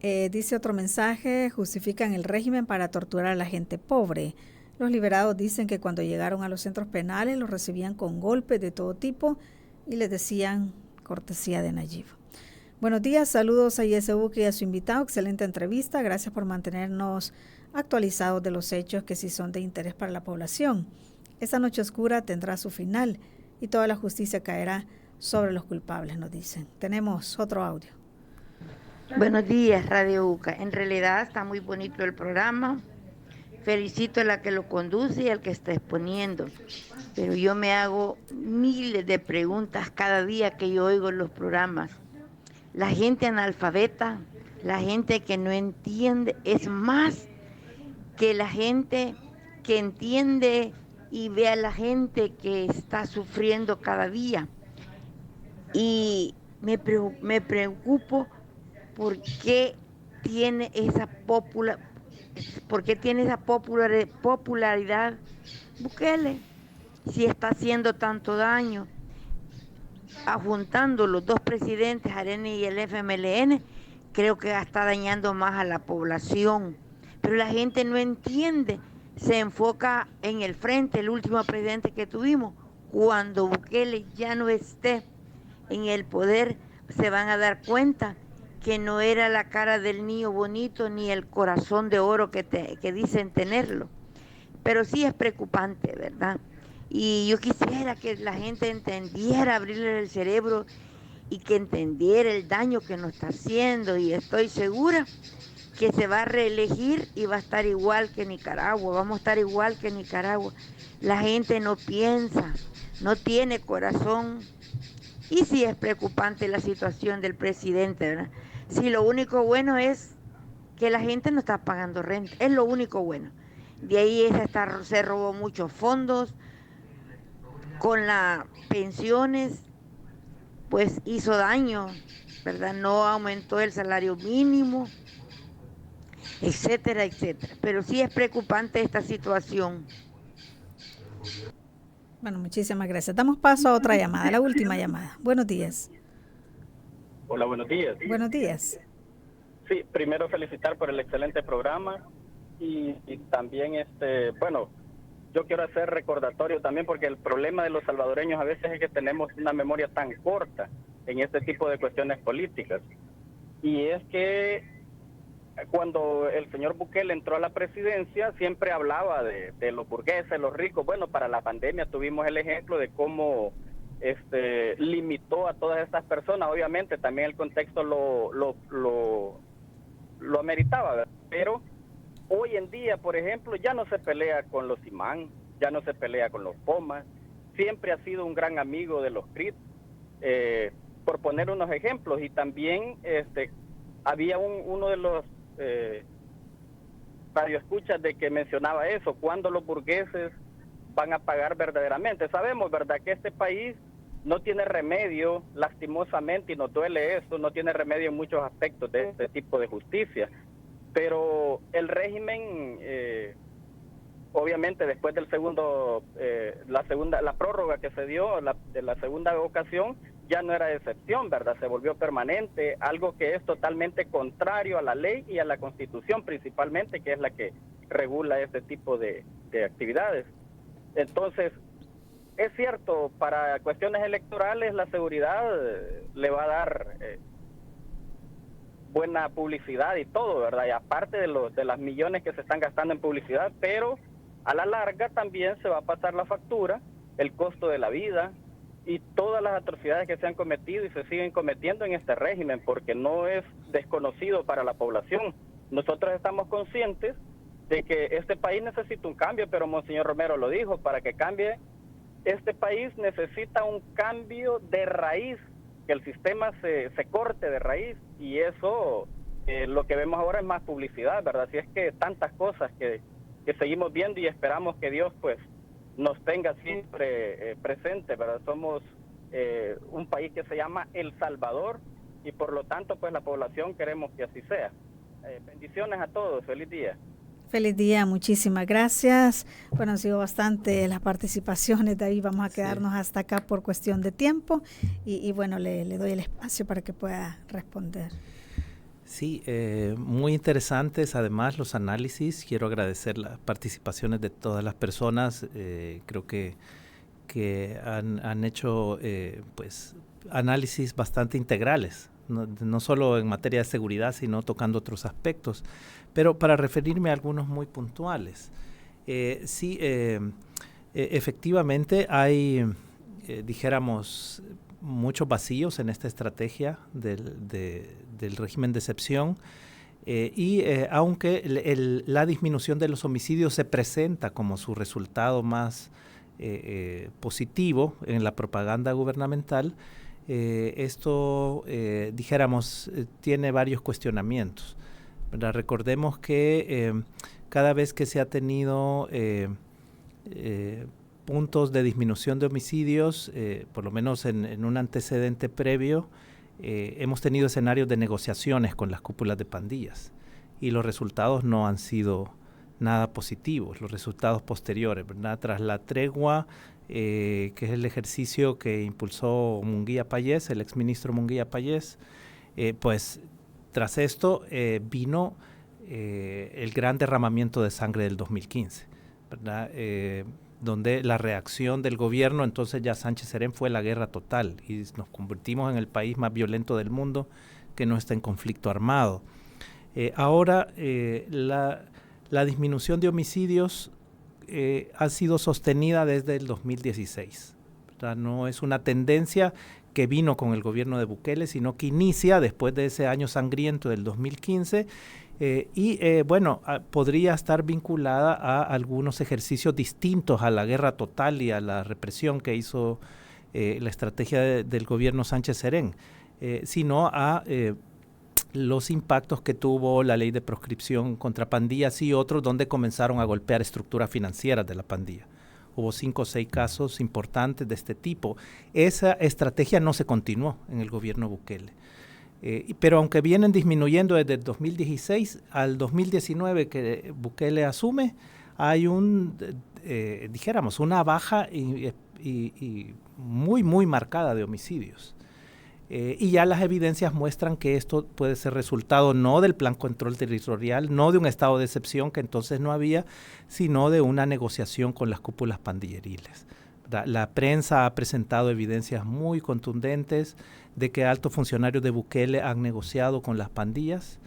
Dice otro mensaje, justifican el régimen para torturar a la gente pobre. Los liberados dicen que cuando llegaron a los centros penales los recibían con golpes de todo tipo y les decían cortesía de Nayib. Buenos días, saludos a YSUCA y a su invitado, excelente entrevista, gracias por mantenernos actualizados de los hechos que sí son de interés para la población. Esta noche oscura tendrá su final y toda la justicia caerá sobre los culpables, nos dicen. Tenemos otro audio. Buenos días, Radio UCA. En realidad está muy bonito el programa. Felicito a la que lo conduce y al que está exponiendo. Pero yo me hago miles de preguntas cada día que yo oigo los programas. La gente analfabeta, la gente que no entiende, es más que la gente que entiende y ve a la gente que está sufriendo cada día. Y me preocupo por qué tiene esa popularidad Bukele, si está haciendo tanto daño. Juntando los dos presidentes, Arena y el FMLN, creo que está dañando más a la población. Pero la gente no entiende, se enfoca en el frente, el último presidente que tuvimos. Cuando Bukele ya no esté en el poder, se van a dar cuenta que no era la cara del niño bonito ni el corazón de oro que dicen tenerlo. Pero sí es preocupante, ¿verdad? Y yo quisiera que la gente entendiera, abrirle el cerebro y que entendiera el daño que nos está haciendo. Y estoy segura que se va a reelegir y va a estar igual que Nicaragua, vamos a estar igual que Nicaragua. La gente no piensa, no tiene corazón. Y sí es preocupante la situación del presidente, ¿verdad? Sí, lo único bueno es que la gente no está pagando renta, es lo único bueno. De ahí se robó muchos fondos, con las pensiones, pues hizo daño, ¿verdad? No aumentó el salario mínimo, etcétera, etcétera. Pero sí es preocupante esta situación. Bueno, muchísimas gracias. Damos paso a otra llamada, la última llamada. Buenos días. Hola, buenos días. Buenos días. Sí, primero felicitar por el excelente programa y también, bueno, yo quiero hacer recordatorio también porque el problema de los salvadoreños a veces es que tenemos una memoria tan corta en este tipo de cuestiones políticas. Y es que cuando el señor Bukele entró a la presidencia siempre hablaba de los burgueses, los ricos. Bueno, para la pandemia tuvimos el ejemplo de cómo limitó a todas estas personas. Obviamente también el contexto lo ameritaba, ¿verdad? Pero hoy en día, por ejemplo, ya no se pelea con los imán, ya no se pelea con los pomas, siempre ha sido un gran amigo de los CRIT, por poner unos ejemplos. Y también había uno de los radioescuchas de que mencionaba eso, cuando los burgueses van a pagar verdaderamente. Sabemos, ¿verdad?, que este país no tiene remedio, lastimosamente, y nos duele eso, no tiene remedio en muchos aspectos de este tipo de justicia. Pero el régimen, obviamente después del la prórroga que se dio de la segunda ocasión, ya no era excepción, ¿verdad? Se volvió permanente, algo que es totalmente contrario a la ley y a la Constitución principalmente, que es la que regula este tipo de actividades. Entonces, es cierto, para cuestiones electorales la seguridad le va a dar buena publicidad y todo, ¿verdad? Y aparte de las millones que se están gastando en publicidad, pero a la larga también se va a pasar la factura, el costo de la vida y todas las atrocidades que se han cometido y se siguen cometiendo en este régimen, porque no es desconocido para la población. Nosotros estamos conscientes de que este país necesita un cambio, pero Monseñor Romero lo dijo, para que cambie, este país necesita un cambio de raíz, que el sistema se corte de raíz, y eso lo que vemos ahora es más publicidad, ¿verdad? Así es que tantas cosas que seguimos viendo y esperamos que Dios pues nos tenga siempre presente, ¿verdad? Somos un país que se llama El Salvador y por lo tanto pues la población queremos que así sea. Bendiciones a todos, feliz día. Feliz día, muchísimas gracias. Bueno, han sido bastante las participaciones, de ahí vamos a quedarnos hasta acá por cuestión de tiempo y bueno, le doy el espacio para que pueda responder. Sí, muy interesantes además los análisis. Quiero agradecer las participaciones de todas las personas. Creo que han hecho pues análisis bastante integrales, no solo en materia de seguridad, sino tocando otros aspectos. Pero para referirme a algunos muy puntuales, efectivamente hay, dijéramos, muchos vacíos en esta estrategia del régimen de excepción. Aunque la disminución de los homicidios se presenta como su resultado más positivo en la propaganda gubernamental, esto, dijéramos, tiene varios cuestionamientos, ¿verdad? Recordemos que cada vez que se ha tenido puntos de disminución de homicidios, por lo menos en un antecedente previo, hemos tenido escenarios de negociaciones con las cúpulas de pandillas y los resultados no han sido nada positivos, los resultados posteriores, ¿verdad? Tras la tregua, que es el ejercicio que impulsó Munguía Payés, el exministro Munguía Payés, pues tras esto vino el gran derramamiento de sangre del 2015, ¿verdad? Donde la reacción del gobierno, entonces ya Sánchez Serén, fue la guerra total y nos convertimos en el país más violento del mundo que no está en conflicto armado. Ahora la disminución de homicidios ha sido sostenida desde el 2016, ¿verdad? No es una tendencia que vino con el gobierno de Bukele, sino que inicia después de ese año sangriento del 2015 podría estar vinculada a algunos ejercicios distintos a la guerra total y a la represión que hizo la estrategia del gobierno Sánchez Serén, sino a los impactos que tuvo la ley de proscripción contra pandillas y otros donde comenzaron a golpear estructuras financieras de la pandilla. Hubo 5 o 6 casos importantes de este tipo. Esa estrategia no se continuó en el gobierno Bukele. Pero aunque vienen disminuyendo desde el 2016 al 2019 que Bukele asume, hay una baja y muy, muy marcada de homicidios. Y ya las evidencias muestran que esto puede ser resultado no del plan control territorial, no de un estado de excepción que entonces no había, sino de una negociación con las cúpulas pandilleriles. La prensa ha presentado evidencias muy contundentes de que altos funcionarios de Bukele han negociado con las pandillas,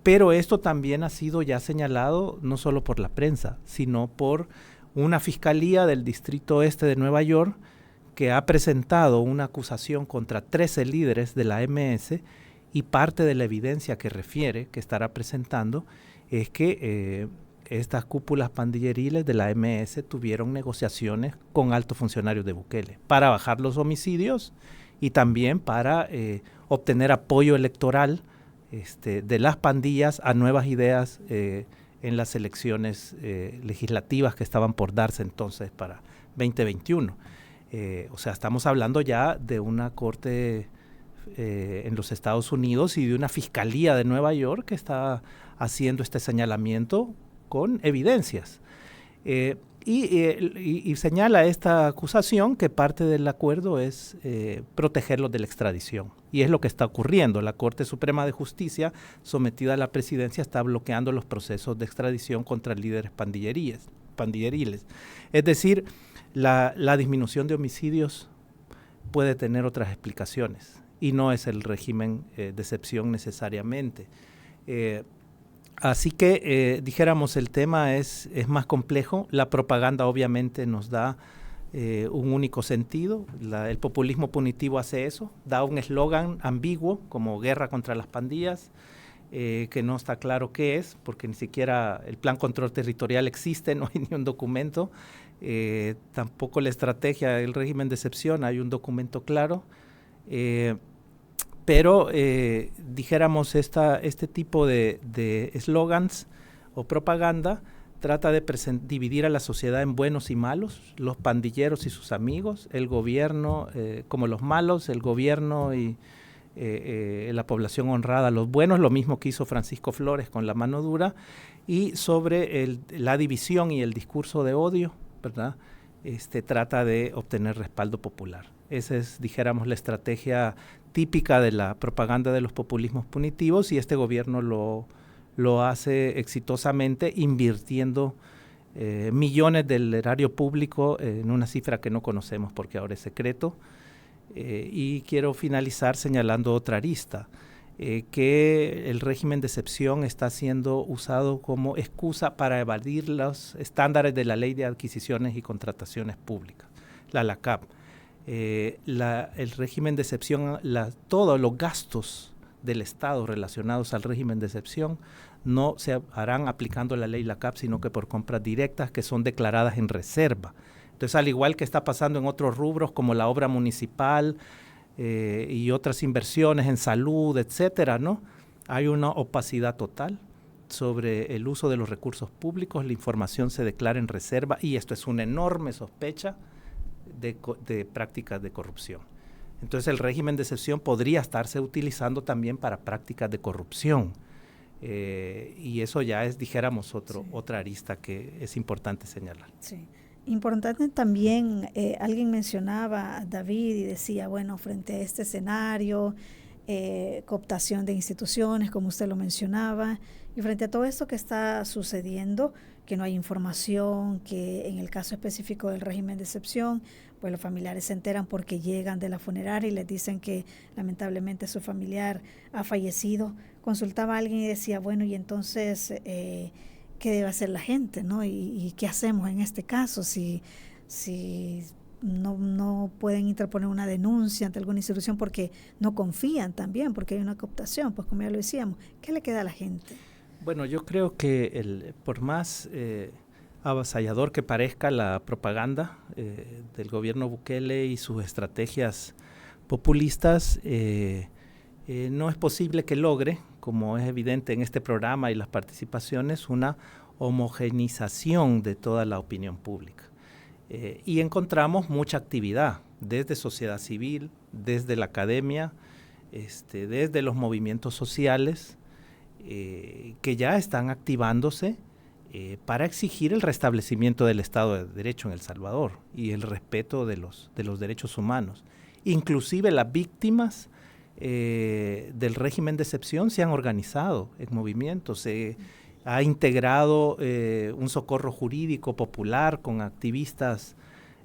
pero esto también ha sido ya señalado no solo por la prensa, sino por una fiscalía del Distrito Este de Nueva York que ha presentado una acusación contra 13 líderes de la MS, y parte de la evidencia que refiere, que estará presentando, es que estas cúpulas pandilleriles de la MS tuvieron negociaciones con altos funcionarios de Bukele para bajar los homicidios y también para obtener apoyo electoral de las pandillas a nuevas ideas en las elecciones legislativas que estaban por darse entonces para 2021. O sea, estamos hablando ya de una corte en los Estados Unidos y de una fiscalía de Nueva York que está haciendo este señalamiento con evidencias. Y señala esta acusación que parte del acuerdo es protegerlos de la extradición. Y es lo que está ocurriendo. La Corte Suprema de Justicia, sometida a la presidencia, está bloqueando los procesos de extradición contra líderes pandilleriles. Es decir, la disminución de homicidios puede tener otras explicaciones y no es el régimen de excepción necesariamente. Así que, dijéramos, el tema es más complejo. La propaganda obviamente nos da un único sentido. El populismo punitivo hace eso, da un eslogan ambiguo como guerra contra las pandillas, que no está claro qué es, porque ni siquiera el plan control territorial existe, no hay ni un documento. Tampoco la estrategia del régimen de excepción, hay un documento claro. Pero dijéramos este tipo de eslogans o propaganda trata de dividir a la sociedad en buenos y malos, los pandilleros y sus amigos, el gobierno como los malos, el gobierno y la población honrada, los buenos, lo mismo que hizo Francisco Flores con la mano dura, y sobre la división y el discurso de odio, ¿verdad? Trata de obtener respaldo popular. Esa es, dijéramos, la estrategia típica de la propaganda de los populismos punitivos, y este gobierno lo hace exitosamente invirtiendo millones del erario público en una cifra que no conocemos porque ahora es secreto. Y quiero finalizar señalando otra arista, que el régimen de excepción está siendo usado como excusa para evadir los estándares de la Ley de Adquisiciones y Contrataciones Públicas, la LACAP. el régimen de excepción, todos los gastos del Estado relacionados al régimen de excepción no se harán aplicando la ley LACAP, sino que por compras directas que son declaradas en reserva. Entonces, al igual que está pasando en otros rubros como la obra municipal y otras inversiones en salud, etcétera, ¿no? Hay una opacidad total sobre el uso de los recursos públicos, la información se declara en reserva y esto es una enorme sospecha de prácticas de corrupción. Entonces el régimen de excepción podría estarse utilizando también para prácticas de corrupción. Y eso ya es, dijéramos, otra arista que es importante señalar. Sí. Importante también, alguien mencionaba a David y decía, bueno, frente a este escenario, cooptación de instituciones, como usted lo mencionaba, y frente a todo esto que está sucediendo, que no hay información, que en el caso específico del régimen de excepción, pues los familiares se enteran porque llegan de la funeraria y les dicen que lamentablemente su familiar ha fallecido. Consultaba a alguien y decía, bueno, y entonces, ¿qué debe hacer la gente, ¿no? ¿Y qué hacemos en este caso? Si no pueden interponer una denuncia ante alguna institución porque no confían también, porque hay una cooptación, pues como ya lo decíamos, ¿qué le queda a la gente? Bueno, yo creo que por más avasallador que parezca la propaganda del gobierno Bukele y sus estrategias populistas, no es posible que logre, como es evidente en este programa y las participaciones, una homogeneización de toda la opinión pública. Y encontramos mucha actividad desde sociedad civil, desde la academia, desde los movimientos sociales, que ya están activándose para exigir el restablecimiento del Estado de Derecho en El Salvador y el respeto de los derechos humanos. Inclusive las víctimas del régimen de excepción se han organizado en movimientos, se ha integrado un socorro jurídico popular con activistas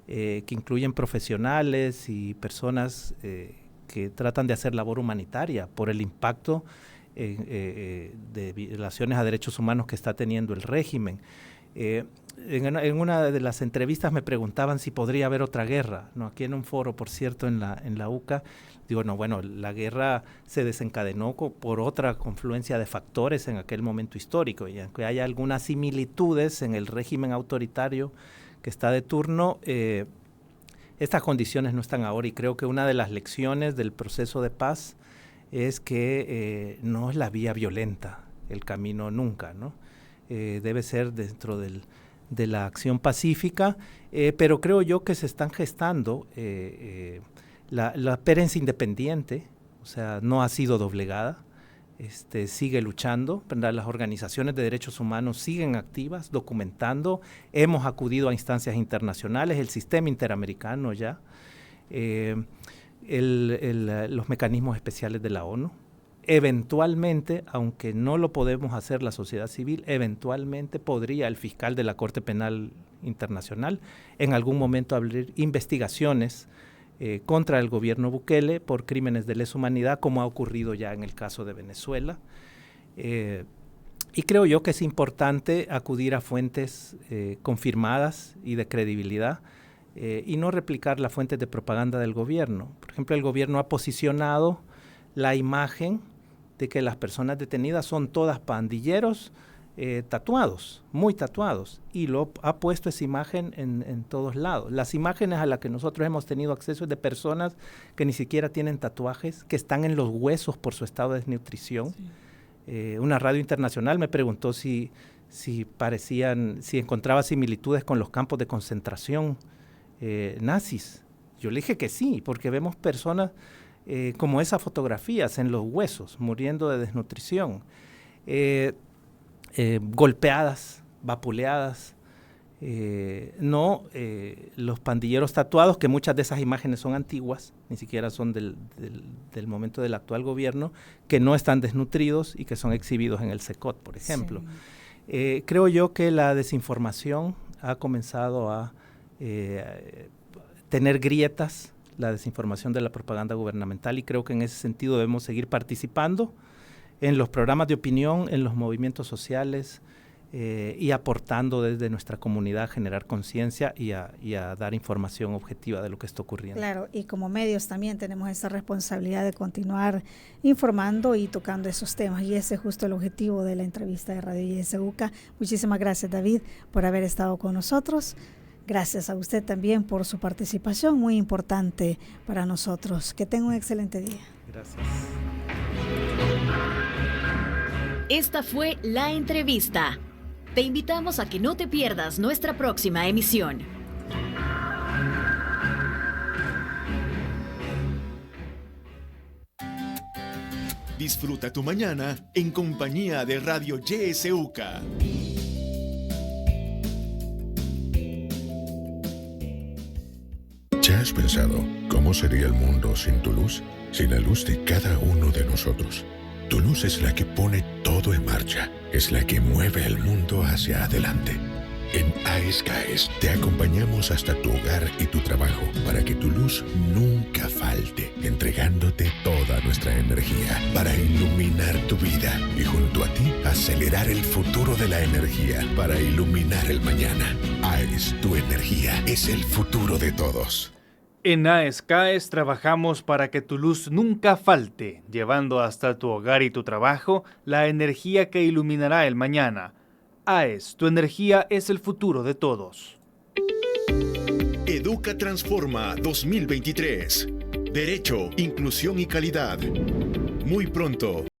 que incluyen profesionales y personas que tratan de hacer labor humanitaria por el impacto de violaciones a derechos humanos que está teniendo el régimen. En una de las entrevistas me preguntaban si podría haber otra guerra, ¿no? Aquí en un foro, por cierto, en la UCA, digo, no, bueno, la guerra se desencadenó por otra confluencia de factores en aquel momento histórico, y aunque haya algunas similitudes en el régimen autoritario que está de turno, estas condiciones no están ahora, y creo que una de las lecciones del proceso de paz es que no es la vía violenta el camino nunca, ¿no? Debe ser dentro de la acción pacífica, pero creo yo que se están gestando la Perense independiente, o sea, no ha sido doblegada, sigue luchando, ¿verdad? Las organizaciones de derechos humanos siguen activas, documentando, hemos acudido a instancias internacionales, el sistema interamericano ya, los mecanismos especiales de la ONU. Eventualmente, aunque no lo podemos hacer la sociedad civil, eventualmente podría el fiscal de la Corte Penal Internacional en algún momento abrir investigaciones contra el gobierno Bukele por crímenes de lesa humanidad, como ha ocurrido ya en el caso de Venezuela. Y creo yo que es importante acudir a fuentes confirmadas y de credibilidad, y no replicar las fuentes de propaganda del gobierno. Por ejemplo, el gobierno ha posicionado la imagen de que las personas detenidas son todas pandilleros tatuados, muy tatuados, y lo ha puesto esa imagen en todos lados. Las imágenes a las que nosotros hemos tenido acceso es de personas que ni siquiera tienen tatuajes, que están en los huesos por su estado de desnutrición. Sí. Una radio internacional me preguntó si encontraba similitudes con los campos de concentración nazis. Yo le dije que sí, porque vemos personas como esas fotografías en los huesos, muriendo de desnutrición, golpeadas, vapuleadas, los pandilleros tatuados, que muchas de esas imágenes son antiguas, ni siquiera son del momento del actual gobierno, que no están desnutridos y que son exhibidos en el CECOT, por ejemplo. Sí. Creo yo que la desinformación ha comenzado a tener grietas, la desinformación de la propaganda gubernamental, y creo que en ese sentido debemos seguir participando en los programas de opinión, en los movimientos sociales, y aportando desde nuestra comunidad a generar conciencia y a dar información objetiva de lo que está ocurriendo. Claro, y como medios también tenemos esa responsabilidad de continuar informando y tocando esos temas, y ese es justo el objetivo de la entrevista de Radio YSUCA. Muchísimas gracias, David, por haber estado con nosotros. Gracias a usted también por su participación, muy importante para nosotros. Que tenga un excelente día. Gracias. Esta fue La Entrevista. Te invitamos a que no te pierdas nuestra próxima emisión. Disfruta tu mañana en compañía de Radio YSUCA. ¿Ya has pensado cómo sería el mundo sin tu luz? Sin la luz de cada uno de nosotros. Tu luz es la que pone todo en marcha, es la que mueve el mundo hacia adelante. En AESCAES te acompañamos hasta tu hogar y tu trabajo para que tu luz nunca falte, entregándote toda nuestra energía para iluminar tu vida y junto a ti acelerar el futuro de la energía para iluminar el mañana. AES, tu energía es el futuro de todos. En AESCAES trabajamos para que tu luz nunca falte, llevando hasta tu hogar y tu trabajo la energía que iluminará el mañana. AES, tu energía es el futuro de todos. Educa Transforma 2023. Derecho, inclusión y calidad. Muy pronto.